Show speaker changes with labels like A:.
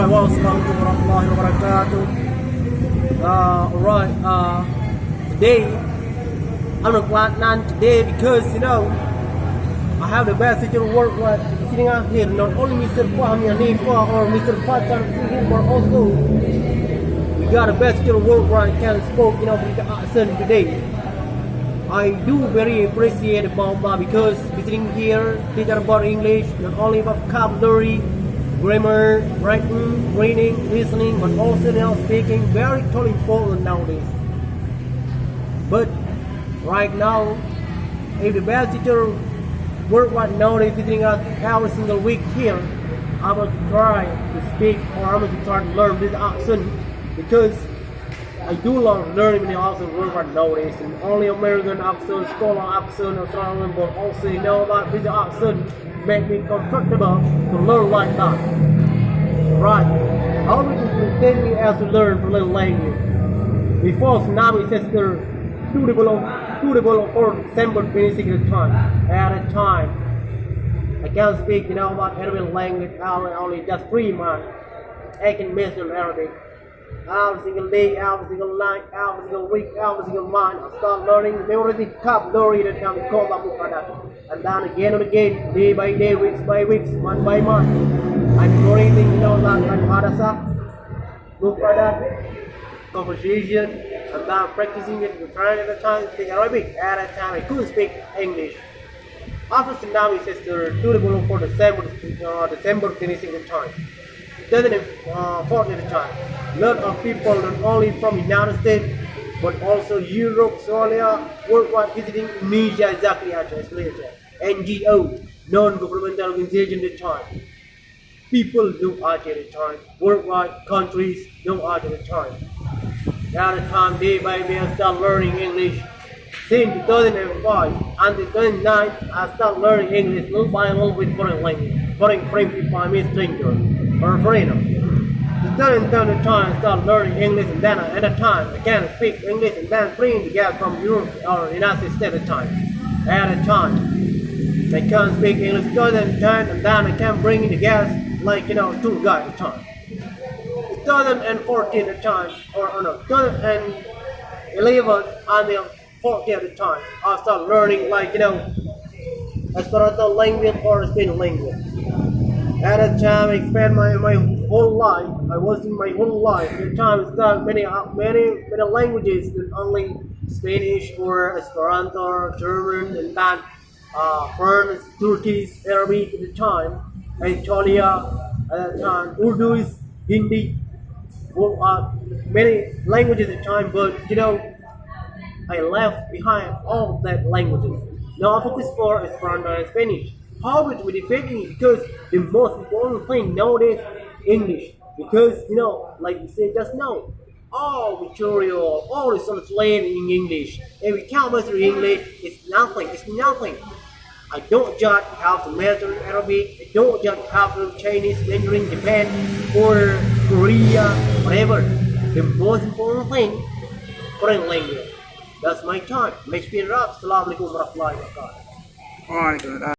A: Alright, well, assalamualaikum warahmatullahi wabarakatuh. Today I'm not glad none today because I have the best teacher work right sitting out here. Not only Mr. Fahmi Hanifa or Mr. Fatar but also we got the best teacher work right can spoke with the accent today. I do very appreciate about that because visiting here teach about English, not only about vocabulary, grammar, writing, reading, listening, but also now speaking, very totally important nowadays. But right now, if the best teacher work right nowadays visiting us every single week here, I'm going to try to speak or I'm going to try to learn this accent because I do love learning the accent work right nowadays. And only American accent, scholar accent, Australian, but also that this accent make me comfortable to learn like that. Right. How would you pretend me as to learn for little language? Before tsunami sister to develop for December 26th time. At a time I can speak about Arabic language only just 3 months. I can mention Arabic. Every single day, every single night, every single week, every single month, I start learning the vocabulary that can be called up for that. And then again and again, day by day, weeks by weeks, month by month, I'm learning like bahasa, look for that, conversation, and then practicing it, trying at a time to speak Arabic. At a time, I couldn't speak English. After tsunami sister, to develop for December 26th time. 2014 at the time. A lot of people, not only from the United States, but also Europe, Australia, worldwide visiting MEA.atau, NGO, non-governmental organization at the time. People know Aceh at the time. Worldwide countries know Aceh at the time. At the time, day by day, I start learning English. Since 2005 until 2009, I start learning English little by little with foreign language, foreign people, I mean stranger or foreigner. Then the time I start learning English, and then at a time I can speak English and then bring the guys from Europe or United States at a time. At a time I can speak English 2010 and then I can bring the guys like tour guide at a time. 2014 at a time or no 2011 until 14 at a time I start learning like Esperanto language or Spanish language. At a time, I spent my whole life. I was in my whole life. At the time, I studied many languages, not only Spanish or Esperanto, or German, and then French, Turkish, Arabic at the time, Italia at the time, Urdu, Hindi, many languages at the time. But I left behind all of that languages. Now I focus for Esperanto and Spanish. How it will affect me? Because the most important thing nowadays English. Because like we said just now, all material, all is translated in English. If we can't master English, it's nothing. It's nothing. I don't just have to master Arabic. I don't just have to Chinese, Mandarin, Japan, or Korea, whatever. The most important thing, foreign language. That's my time. Make me up. Assalamualaikum warahmatullahi wabarakatuh.
B: Alright, good.